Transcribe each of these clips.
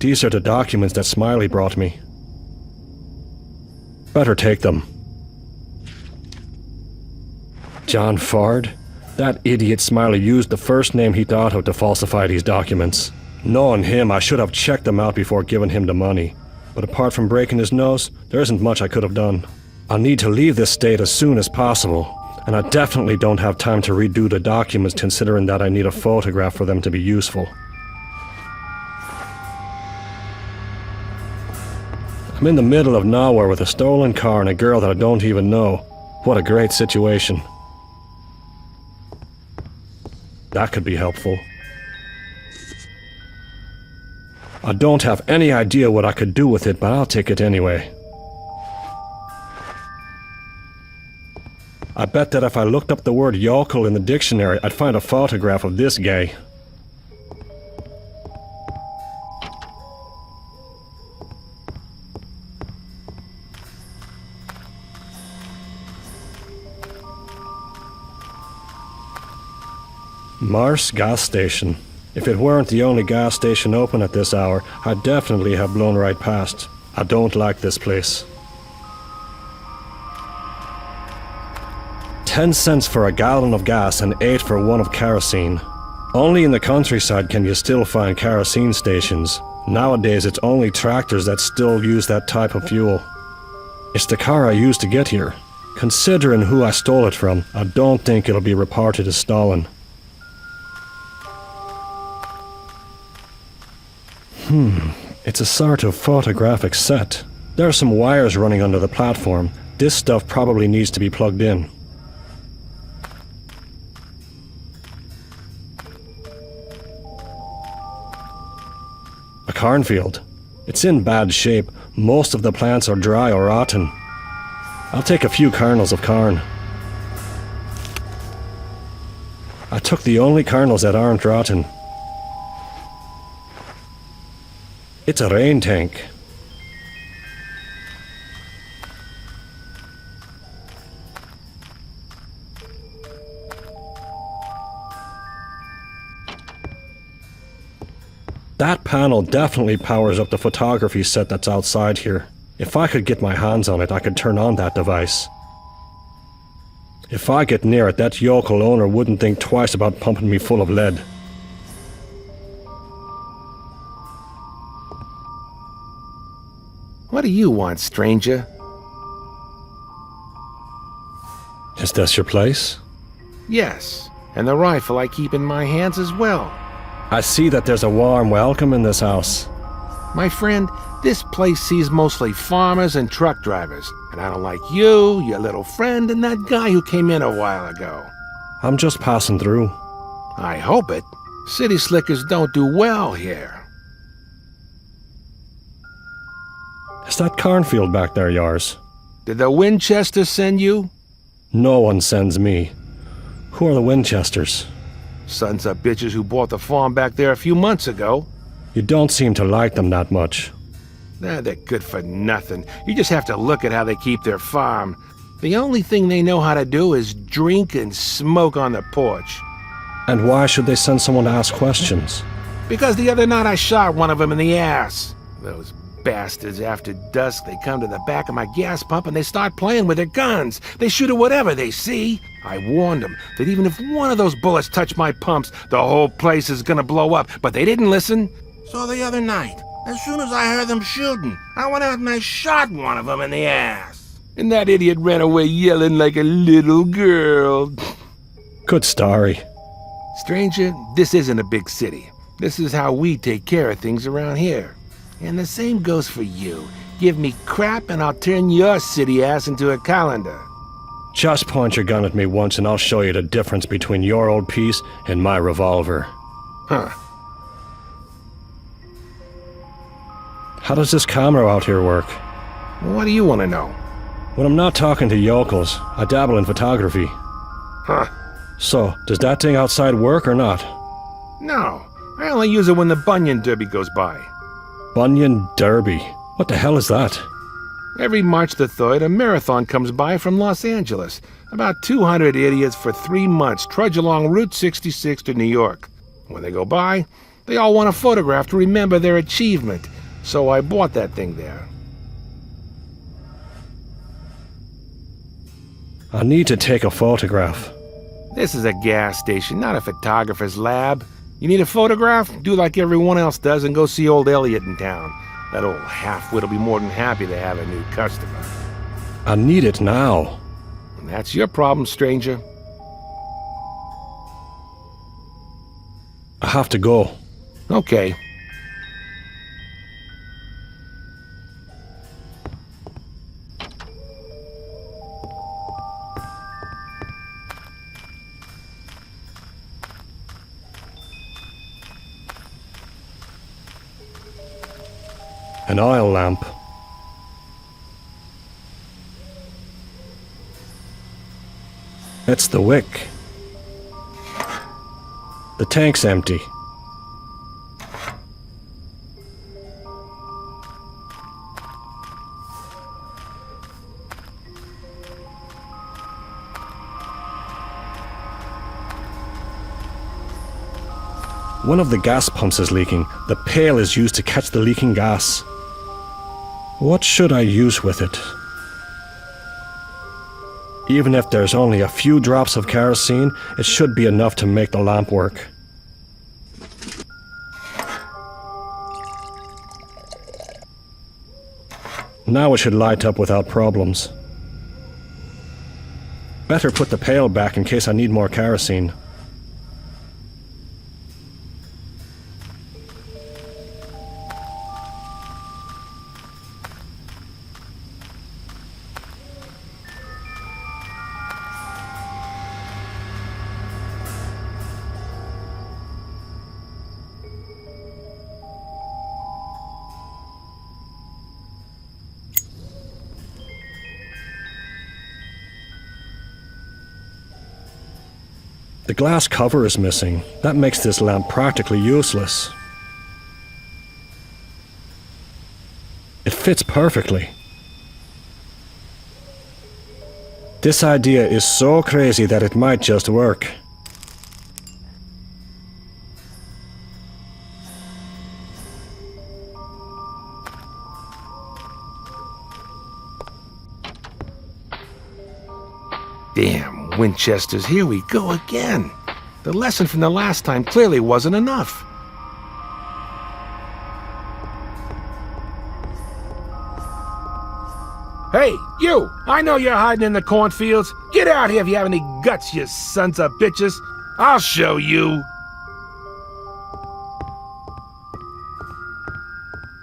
These are the documents that Smiley brought me. Better take them. John Ford? That idiot Smiley used the first name he thought of to falsify these documents. Knowing him, I should have checked them out before giving him the money. But apart from breaking his nose, there isn't much I could have done. I'll need to leave this state as soon as possible, and I definitely don't have time to redo the documents considering that I need a photograph for them to be useful. I'm in the middle of nowhere with a stolen car and a girl that I don't even know. What a great situation. That could be helpful. I don't have any idea what I could do with it, but I'll take it anyway. I bet that if I looked up the word yokel in the dictionary, I'd find a photograph of this gay. Mars gas station. If it weren't the only gas station open at this hour, I'd definitely have blown right past. I don't like this place. 10 cents for a gallon of gas and 8 for one of kerosene. Only in the countryside can you still find kerosene stations. Nowadays it's only tractors that still use that type of fuel. It's the car I used to get here. Considering who I stole it from, I don't think it'll be reported as stolen. It's a sort of photographic set. There are some wires running under the platform. This stuff probably needs to be plugged in. A cornfield. It's in bad shape. Most of the plants are dry or rotten. I'll take a few kernels of corn. I took the only kernels that aren't rotten. It's a rain tank. That panel definitely powers up the photography set that's outside here. If I could get my hands on it, I could turn on that device. If I get near it, that yokel owner wouldn't think twice about pumping me full of lead. What do you want, stranger? Is this your place? Yes, and the rifle I keep in my hands as well. I see that there's a warm welcome in this house. My friend, this place sees mostly farmers and truck drivers, and I don't like you, your little friend, and that guy who came in a while ago. I'm just passing through. I hope it. City slickers don't do well here. Is that cornfield back there yours? Did the Winchesters send you? No one sends me. Who are the Winchesters? Sons of bitches who bought the farm back there a few months ago. You don't seem to like them that much. They're good for nothing. You just have to look at how they keep their farm. The only thing they know how to do is drink and smoke on the porch. And why should they send someone to ask questions? Because the other night I shot one of them in the ass. Those bastards, after dusk, they come to the back of my gas pump and they start playing with their guns. They shoot at whatever they see. I warned them that even if one of those bullets touch my pumps, the whole place is gonna blow up, but they didn't listen. So the other night, as soon as I heard them shooting, I went out and I shot one of them in the ass. And that idiot ran away yelling like a little girl. Good story. Stranger, this isn't a big city. This is how we take care of things around here. And the same goes for you. Give me crap and I'll turn your city ass into a calendar. Just point your gun at me once and I'll show you the difference between your old piece and my revolver. Huh. How does this camera out here work? What do you want to know? When I'm not talking to yokels, I dabble in photography. Huh. So, does that thing outside work or not? No. I only use it when the Bunyan Derby goes by. Bunyan Derby? What the hell is that? Every March the 3rd, a marathon comes by from Los Angeles. About 200 idiots for 3 months trudge along Route 66 to New York. When they go by, they all want a photograph to remember their achievement. So I bought that thing there. I need to take a photograph. This is a gas station, not a photographer's lab. You need a photograph? Do like everyone else does and go see old Elliot in town. That old half-wit'll be more than happy to have a new customer. I need it now. And that's your problem, stranger. I have to go. Okay. An oil lamp. It's the wick. The tank's empty. One of the gas pumps is leaking. The pail is used to catch the leaking gas. What should I use with it? Even if there's only a few drops of kerosene, it should be enough to make the lamp work. Now it should light up without problems. Better put the pail back in case I need more kerosene. The glass cover is missing. That makes this lamp practically useless. It fits perfectly. This idea is so crazy that it might just work. Damn, Winchesters, here we go again. The lesson from the last time clearly wasn't enough. Hey, you! I know you're hiding in the cornfields. Get out here if you have any guts, you sons of bitches. I'll show you.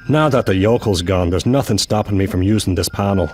Now that the yokel's gone, there's nothing stopping me from using this panel.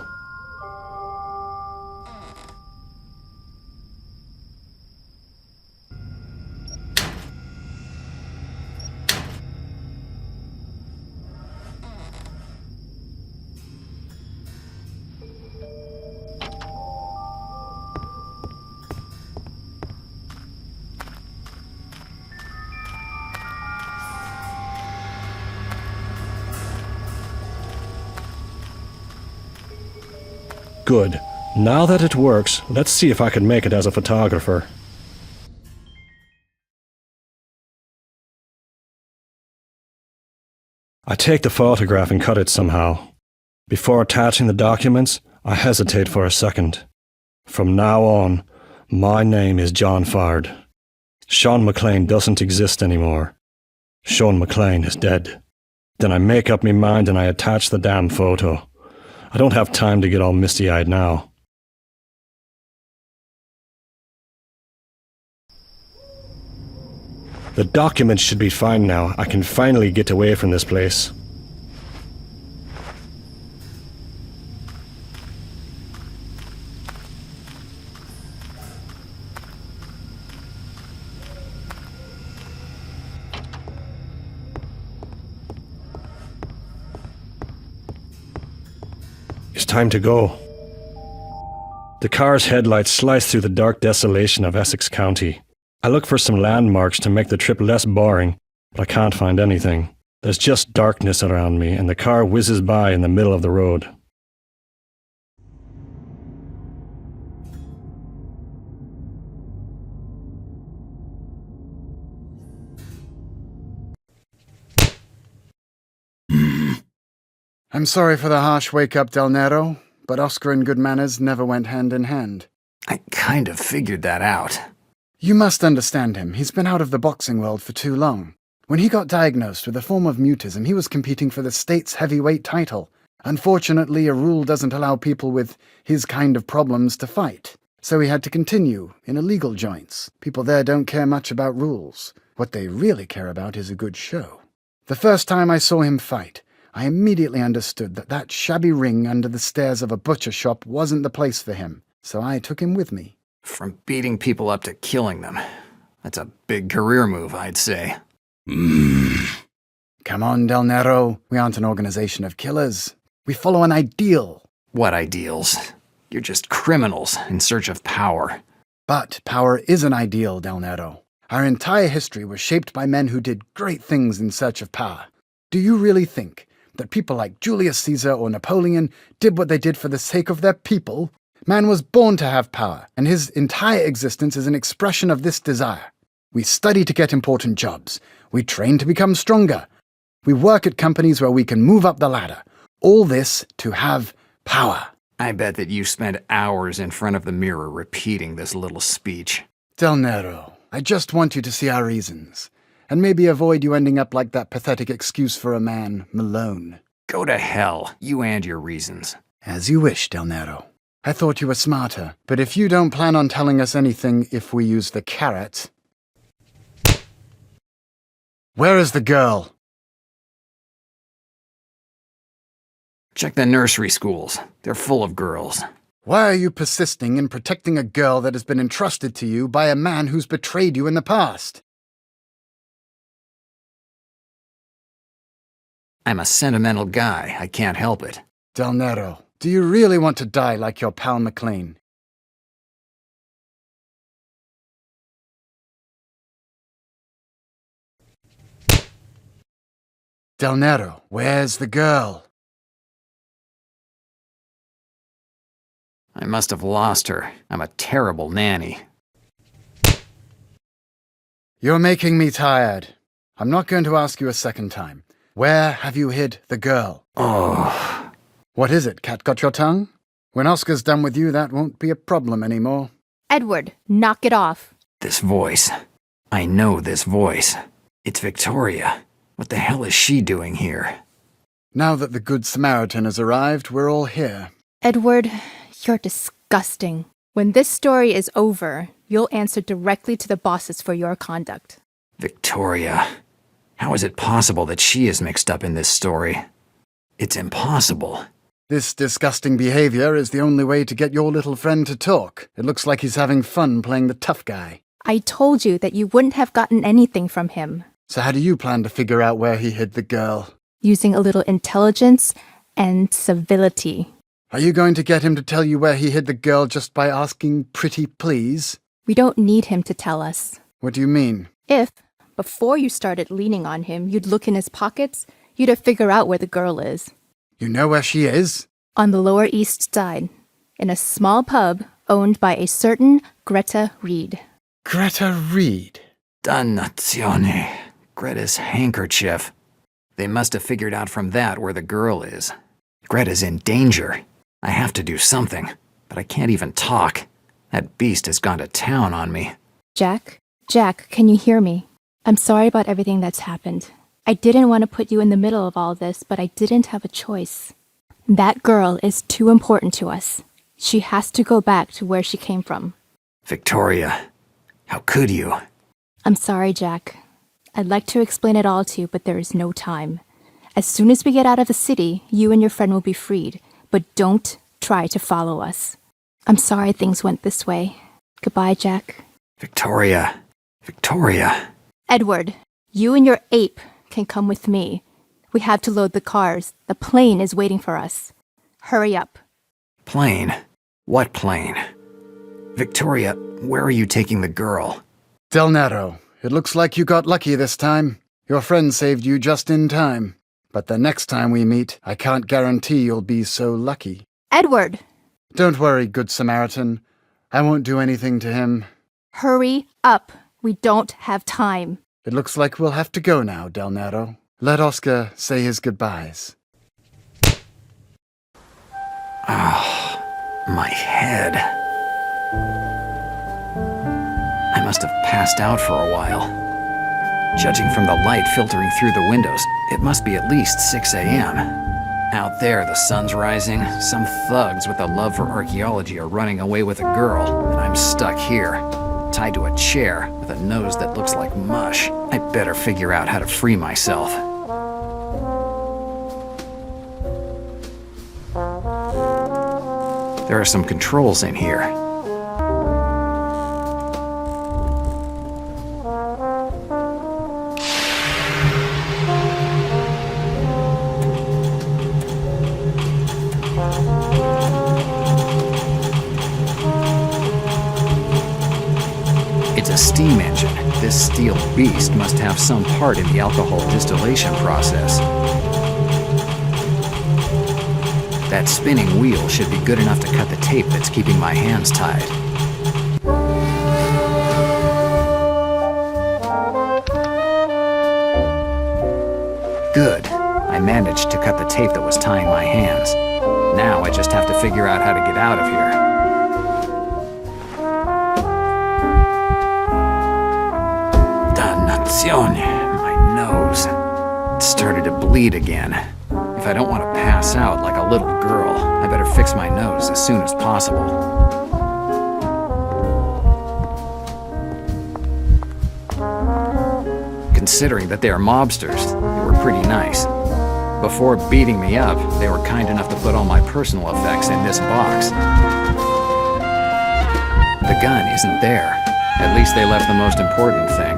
Good. Now that it works, let's see if I can make it as a photographer. I take the photograph and cut it somehow. Before attaching the documents, I hesitate for a second. From now on, my name is John Fard. Sean McLean doesn't exist anymore. Sean McLean is dead. Then I make up my mind and I attach the damn photo. I don't have time to get all misty-eyed now. The documents should be fine now. I can finally get away from this place. It's time to go. The car's headlights slice through the dark desolation of Essex County. I look for some landmarks to make the trip less boring, but I can't find anything. There's just darkness around me, and the car whizzes by in the middle of the road. I'm sorry for the harsh wake-up, Del Nero, but Oscar and good manners never went hand in hand. I kind of figured that out. You must understand him. He's been out of the boxing world for too long. When he got diagnosed with a form of mutism, he was competing for the state's heavyweight title. Unfortunately, a rule doesn't allow people with his kind of problems to fight. So he had to continue in illegal joints. People there don't care much about rules. What they really care about is a good show. The first time I saw him fight, I immediately understood that that shabby ring under the stairs of a butcher shop wasn't the place for him, so I took him with me. From beating people up to killing them. That's a big career move, I'd say. Come on, Del Nero. We aren't an organization of killers. We follow an ideal. What ideals? You're just criminals in search of power. But power is an ideal, Del Nero. Our entire history was shaped by men who did great things in search of power. Do you really think that people like Julius Caesar or Napoleon did what they did for the sake of their people? Man was born to have power, and his entire existence is an expression of this desire. We study to get important jobs. We train to become stronger. We work at companies where we can move up the ladder. All this to have power. I bet that you spend hours in front of the mirror repeating this little speech. Del Nero, I just want you to see our reasons, and maybe avoid you ending up like that pathetic excuse for a man, Malone. Go to hell, you and your reasons. As you wish, Del Nero. I thought you were smarter, but if you don't plan on telling us anything if we use the carrot... Where is the girl? Check the nursery schools. They're full of girls. Why are you persisting in protecting a girl that has been entrusted to you by a man who's betrayed you in the past? I'm a sentimental guy. I can't help it. Del Nero, do you really want to die like your pal McLean? Del Nero, where's the girl? I must have lost her. I'm a terrible nanny. You're making me tired. I'm not going to ask you a second time. Where have you hid the girl? Oh. What is it, cat got your tongue? When Oscar's done with you, that won't be a problem anymore. Edward, knock it off. This voice. I know this voice. It's Victoria. What the hell is she doing here? Now that the Good Samaritan has arrived, we're all here. Edward, you're disgusting. When this story is over, you'll answer directly to the bosses for your conduct. Victoria. How is it possible that she is mixed up in this story? It's impossible. This disgusting behavior is the only way to get your little friend to talk. It looks like he's having fun playing the tough guy. I told you that you wouldn't have gotten anything from him. So how do you plan to figure out where he hid the girl? Using a little intelligence and civility. Are you going to get him to tell you where he hid the girl just by asking pretty please? We don't need him to tell us. What do you mean? If, before you started leaning on him, you'd look in his pockets, you'd have figured out where the girl is. You know where she is? On the Lower East Side, in a small pub owned by a certain Greta Reed. Greta Reed? Dannazione. Greta's handkerchief. They must have figured out from that where the girl is. Greta's in danger. I have to do something, but I can't even talk. That beast has gone to town on me. Jack, can you hear me? I'm sorry about everything that's happened. I didn't want to put you in the middle of all this, but I didn't have a choice. That girl is too important to us. She has to go back to where she came from. Victoria, how could you? I'm sorry, Jack. I'd like to explain it all to you, but there is no time. As soon as we get out of the city, you and your friend will be freed, but don't try to follow us. I'm sorry things went this way. Goodbye, Jack. Victoria. Edward, you and your ape can come with me. We have to load the cars. The plane is waiting for us. Hurry up. Plane? What plane? Victoria, where are you taking the girl? Del Nero, it looks like you got lucky this time. Your friend saved you just in time. But the next time we meet, I can't guarantee you'll be so lucky. Edward! Don't worry, Good Samaritan. I won't do anything to him. Hurry up. We don't have time. It looks like we'll have to go now, Del Nero. Let Oscar say his goodbyes. My head. I must have passed out for a while. Judging from the light filtering through the windows, it must be at least 6 a.m. Out there, the sun's rising. Some thugs with a love for archaeology are running away with a girl, and I'm stuck here, tied to a chair with a nose that looks like mush. I better figure out how to free myself. There are some controls in here. It's a steam engine. This steel beast must have some part in the alcohol distillation process. That spinning wheel should be good enough to cut the tape that's keeping my hands tied. Good. I managed to cut the tape that was tying my hands. Now I just have to figure out how to get out of here. Dannazione! My nose. It started to bleed again. If I don't want to pass out like a little girl, I better fix my nose as soon as possible. Considering that they are mobsters, they were pretty nice. Before beating me up, they were kind enough to put all my personal effects in this box. The gun isn't there. At least they left the most important thing.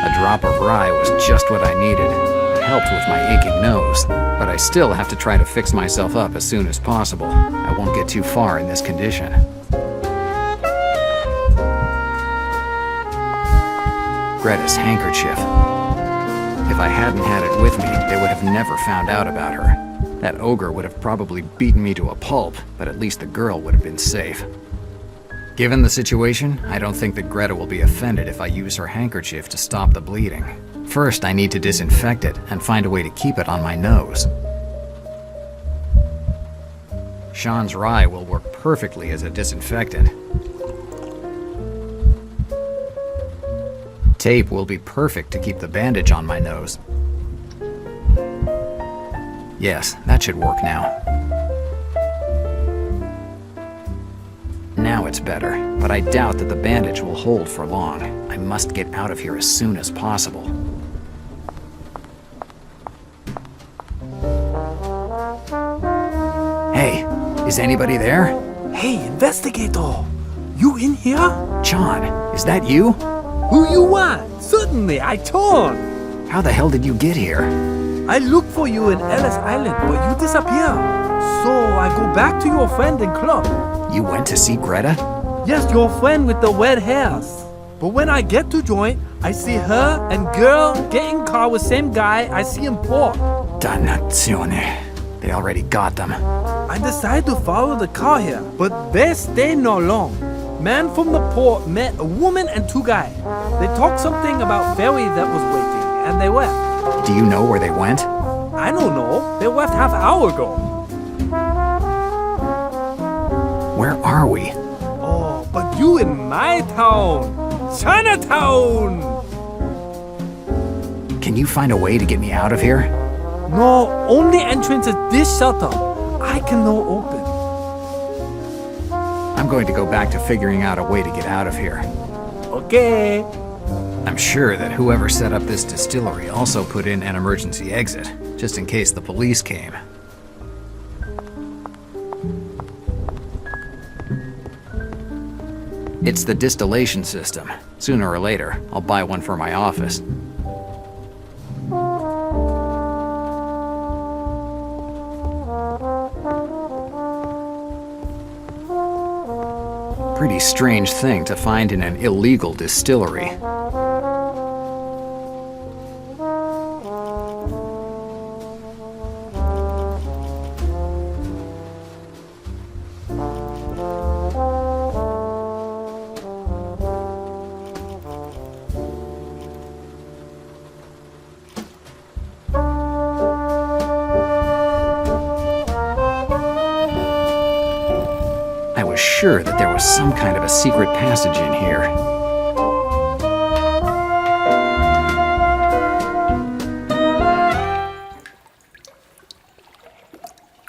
A drop of rye was just what I needed. It helped with my aching nose, but I still have to try to fix myself up as soon as possible. I won't get too far in this condition. Greta's handkerchief. If I hadn't had it with me, they would have never found out about her. That ogre would have probably beaten me to a pulp, but at least the girl would have been safe. Given the situation, I don't think that Greta will be offended if I use her handkerchief to stop the bleeding. First, I need to disinfect it and find a way to keep it on my nose. Sean's rye will work perfectly as a disinfectant. Tape will be perfect to keep the bandage on my nose. Yes, that should work now. Now it's better, but I doubt that the bandage will hold for long. I must get out of here as soon as possible. Hey, is anybody there? Hey, investigator! You in here? John, is that you? Who you want? Certainly, I torn. How the hell did you get here? I looked for you in Ellis Island, but you disappeared. So I go back to your friend in club. You went to see Greta? Yes, your friend with the red hairs. But when I get to joint, I see her and girl get in car with same guy I see in port. Dannazione. They already got them. I decided to follow the car here, but they stay no long. Man from the port met a woman and two guys. They talked something about ferry that was waiting, and they left. Do you know where they went? I don't know. They left half an hour ago. Where are we? Oh, but you in my town. Chinatown! Can you find a way to get me out of here? No, only entrance is this shelter. I can no open. I'm going to go back to figuring out a way to get out of here. Okay. I'm sure that whoever set up this distillery also put in an emergency exit, just in case the police came. It's the distillation system. Sooner or later, I'll buy one for my office. Pretty strange thing to find in an illegal distillery. I was sure that there was some kind of a secret passage in here.